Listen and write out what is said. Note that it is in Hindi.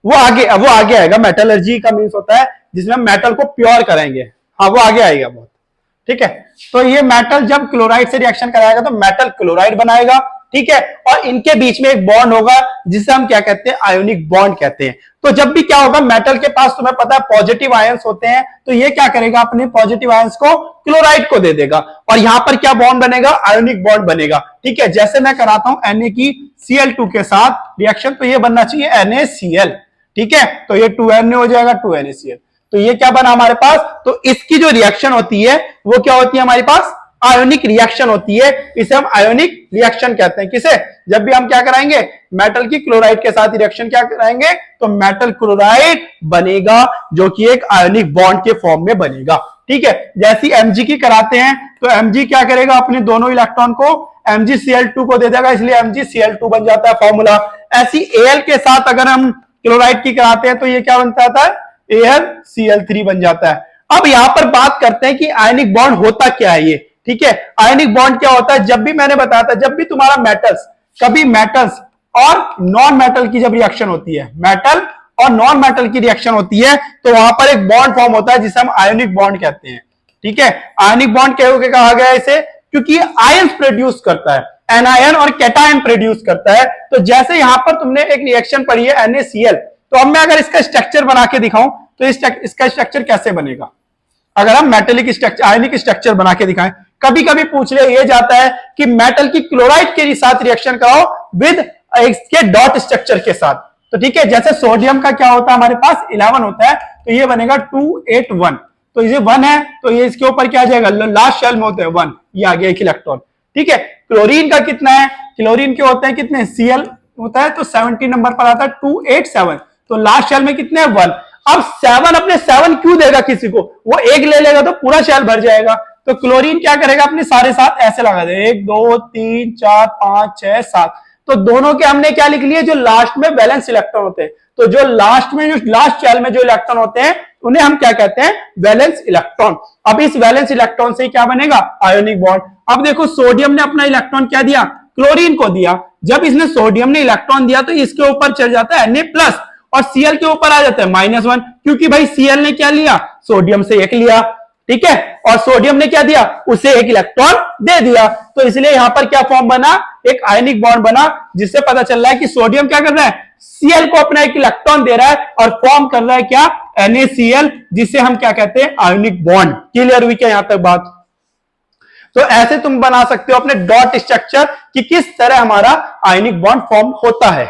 वो आगे आएगा। मेटलर्जी का मीन्स होता है जिसमें मेटल को प्योर करेंगे, हाँ वो आगे आएगा बहुत, ठीक है। तो ये मेटल जब क्लोराइड से रिएक्शन कराएगा तो मेटल क्लोराइड बनाएगा, ठीक है। और इनके बीच में एक बॉन्ड होगा जिसे हम क्या कहते हैं, आयोनिक बॉन्ड कहते हैं। तो जब भी क्या होगा, मेटल के पास तुम्हें पता है पॉजिटिव आयंस होते हैं, तो ये क्या करेगा, अपने पॉजिटिव आयंस को क्लोराइड को दे देगा और यहां पर क्या बॉन्ड बनेगा, आयोनिक बॉन्ड बनेगा, ठीक है। जैसे मैं कराता हूं Na की Cl2 के साथ रिएक्शन, तो ये बनना चाहिए NaCl, ठीक है। तो ये 2Na हो जाएगा, 2NaCl। तो ये क्या बना हमारे पास, तो इसकी जो रिएक्शन होती है वो क्या होती है हमारे पास, आयोनिक रिएक्शन होती है। इसे हम आयोनिक रिएक्शन कहते हैं। किसे, जब भी हम क्या कराएंगे, मेटल की क्लोराइड के साथ रिएक्शन क्या कराएंगे, तो मेटल क्लोराइड बनेगा जो कि एक आयोनिक बॉन्ड के फॉर्म में बनेगा, ठीक है। जैसी Mg की कराते हैं तो Mg क्या करेगा, अपने दोनों इलेक्ट्रॉन को MgCl2 को दे देगा, इसलिए MgCl2 बन जाता है फॉर्मूला। ऐसी Al के साथ अगर हम क्लोराइड की कराते हैं तो ये क्या बनता है, AlCl3 बन जाता है। अब यहां पर बात करते हैं कि आयनिक बॉन्ड होता क्या है ये, ठीक है। आयनिक बॉन्ड क्या होता है, जब भी मैंने बताया था, जब भी तुम्हारा मेटल्स, कभी मेटल्स और नॉन मेटल की जब रिएक्शन होती है, मेटल और नॉन मेटल की रिएक्शन होती है, तो वहां पर एक बॉन्ड फॉर्म होता है जिसे हम आयनिक बॉन्ड कहते हैं, ठीक है। आयनिक बॉन्ड क्या कहा गया है इसे, क्योंकि आयंस प्रोड्यूस करता है, एनायन और कैटायन प्रोड्यूस करता है। तो जैसे यहां पर तुमने एक रिएक्शन पढ़ी है NaCl, तो अब मैं अगर इसका स्ट्रक्चर बना के दिखाऊं तो इसका स्ट्रक्चर कैसे बनेगा, अगर हम मेटेलिक स्ट्रक्चर, आयनिक स्ट्रक्चर बना के दिखाएं। कभी कभी पूछ लिया जाता है कि मेटल की क्लोराइड के साथ रिएक्शन कराओ विद इसके डॉट स्ट्रक्चर के साथ, तो ठीक है। जैसे सोडियम का क्या होता है, हमारे पास 11 होता है, तो ये बनेगा 281, तो ये 1 है, तो ये इसके ऊपर क्या आ जाएगा, लास्ट शेल में होते हैं 1, ये आ गया एक इलेक्ट्रॉन, ठीक है। क्लोरीन का कितना है, क्लोरीन के होते हैं कितने, Cl होता है, तो 70 नंबर पर आता है 287, तो लास्ट शेल में कितने हैं, 1। अब 7 अपने 7 क्यों देगा किसी को, वो एक ले लेगा तो पूरा शेल भर जाएगा। तो क्लोरीन क्या करेगा, अपने सारे साथ ऐसे लगा दे, 1 2 3 4 5 6 7, तो दोनों के हमने क्या लिख लिए, जो लास्ट में वैलेंस इलेक्ट्रॉन होते हैं, तो जो लास्ट में, जो लास्ट शेल में जो इलेक्ट्रॉन होते हैं उन्हें हम क्या कहते हैं, वैलेंस इलेक्ट्रॉन। अब इस वैलेंस इलेक्ट्रॉन से क्या बनेगा, आयोनिक बॉन्ड। अब देखो सोडियम ने अपना इलेक्ट्रॉन क्या दिया, क्लोरीन को दिया। जब इसने सोडियम ने इलेक्ट्रॉन दिया तो इसके ऊपर चढ़ जाता है Na+ और Cl के ऊपर आ जाता है -1, क्योंकि भाई Cl ने क्या लिया, सोडियम से 1 लिया, ठीक है, और सोडियम ने क्या दिया, उसे 1 इलेक्ट्रॉन दे दिया। तो इसलिए यहां पर क्या फॉर्म बना, एक आयनिक बॉन्ड बना, जिससे पता चल रहा है कि सोडियम क्या कर रहा है, Cl को अपना 1 इलेक्ट्रॉन दे रहा है और फॉर्म कर रहा है क्या, NaCl, जिसे हम क्या कहते हैं, आयनिक बॉन्ड। क्लियर हुई क्या यहां तक बात। तो ऐसे तुम बना सकते हो अपने डॉट स्ट्रक्चर कि किस तरह हमारा आयनिक बॉन्ड फॉर्म होता है।